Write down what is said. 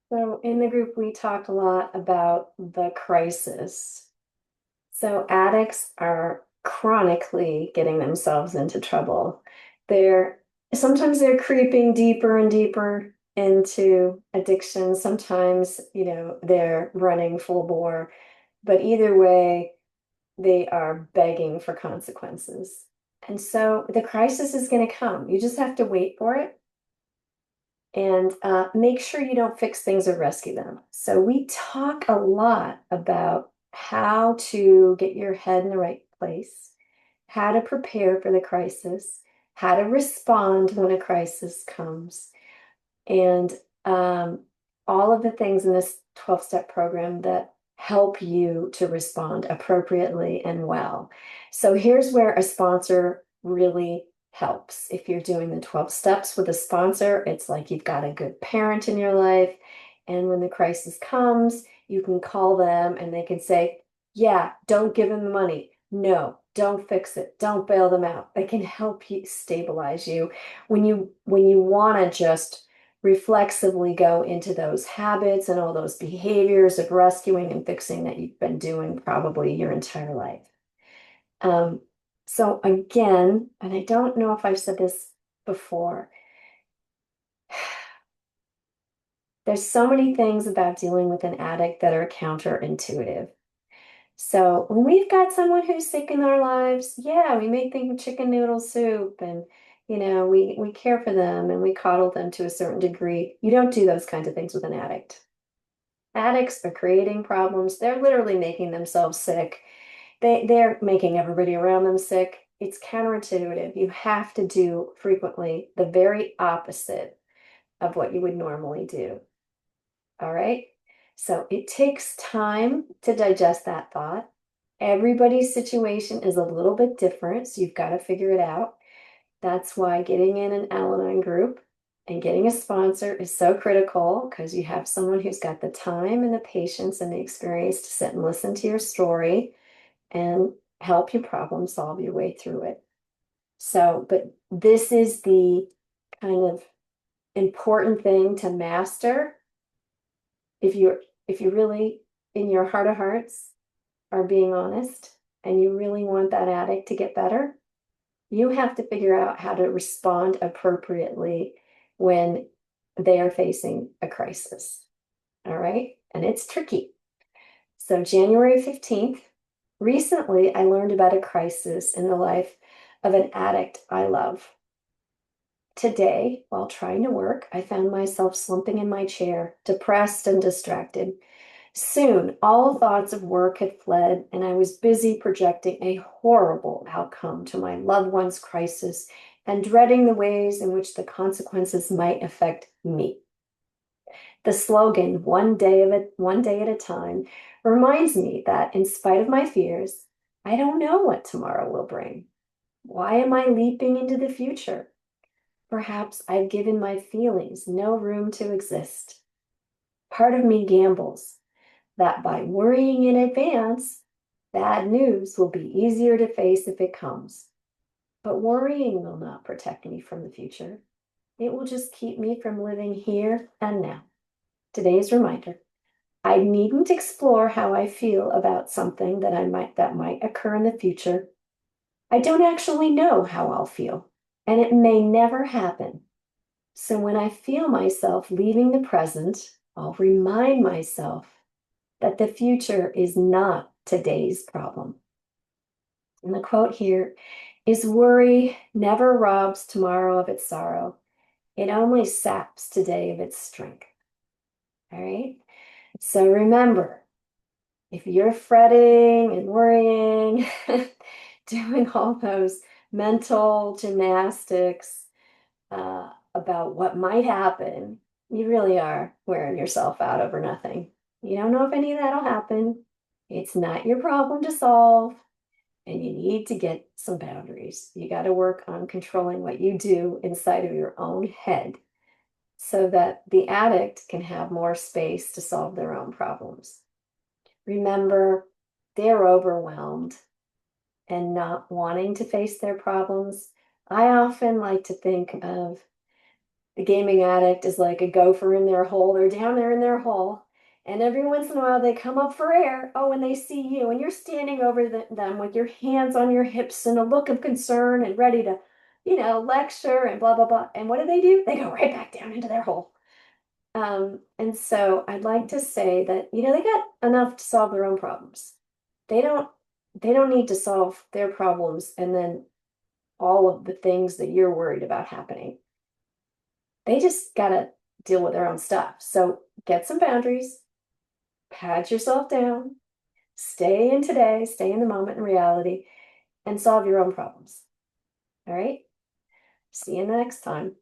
So in the group, we talked a lot about the crisis. So addicts are chronically getting themselves into trouble. They're sometimes they're creeping deeper and deeper into addiction. Sometimes, they're running full bore. But either way, they are begging for consequences. And so the crisis is going to come. You just have to wait for it and make sure you don't fix things or rescue them. So we talk a lot about how to get your head in the right place, how to prepare for the crisis, how to respond when a crisis comes, and all of the things in this 12-step program that help you to respond appropriately and well. So here's where a sponsor really helps. If you're doing the 12 steps with a sponsor, it's like you've got a good parent in your life. And when the crisis comes, you can call them and they can say, yeah, don't give them the money. No, don't fix it. Don't bail them out. They can help you stabilize you when you want to just reflexively go into those habits and all those behaviors of rescuing and fixing that you've been doing probably your entire life. Um, so again, and I don't know if I've said this before, there's so many things about dealing with an addict that are counterintuitive. So when we've got someone who's sick in our lives, yeah, we make them chicken noodle soup and we care for them and we coddle them to a certain degree. You don't do those kinds of things with an addict. Addicts are creating problems. They're literally making themselves sick. They're making everybody around them sick. It's counterintuitive. You have to do frequently the very opposite of what you would normally do. All right. So it takes time to digest that thought. Everybody's situation is a little bit different, so you've got to figure it out. That's why getting in an Al-Anon group and getting a sponsor is so critical because you have someone who's got the time and the patience and the experience to sit and listen to your story and help you problem solve your way through it. So, but this is the kind of important thing to master if you really in your heart of hearts are being honest and you really want that addict to get better, you have to figure out how to respond appropriately when they are facing a crisis. All right. And it's tricky. So, January 15th, recently I learned about a crisis in the life of an addict I love. Today, while trying to work, I found myself slumping in my chair, depressed and distracted. Soon, all thoughts of work had fled, and I was busy projecting a horrible outcome to my loved one's crisis and dreading the ways in which the consequences might affect me. The slogan, one day at a time, reminds me that in spite of my fears, I don't know what tomorrow will bring. Why am I leaping into the future? Perhaps I've given my feelings no room to exist. Part of me gambles that by worrying in advance, bad news will be easier to face if it comes. But worrying will not protect me from the future. It will just keep me from living here and now. Today's reminder. I needn't explore how I feel about something that might occur in the future. I don't actually know how I'll feel, and it may never happen. So when I feel myself leaving the present, I'll remind myself that the future is not today's problem. And the quote here is worry never robs tomorrow of its sorrow. It only saps today of its strength. All right. So remember, if you're fretting and worrying, doing all those mental gymnastics about what might happen, you really are wearing yourself out over nothing. You don't know if any of that'll happen. It's not your problem to solve, and you need to get some boundaries. You got to work on controlling what you do inside of your own head so that the addict can have more space to solve their own problems. Remember, they're overwhelmed and not wanting to face their problems. I often like to think of The gaming addict is like a gopher in their hole. They're down there in their hole. And every once in a while they come up for air. Oh, and they see you, and you're standing over them with your hands on your hips and a look of concern and ready to, lecture and blah, blah, blah. And what do? They go right back down into their hole. And so I'd like to say that, they got enough to solve their own problems. They don't, they don't need to solve their problems and then all of the things that you're worried about happening. They just gotta deal with their own stuff. So get some boundaries, pat yourself down, stay in today, stay in the moment in reality, and solve your own problems. All right? See you next time.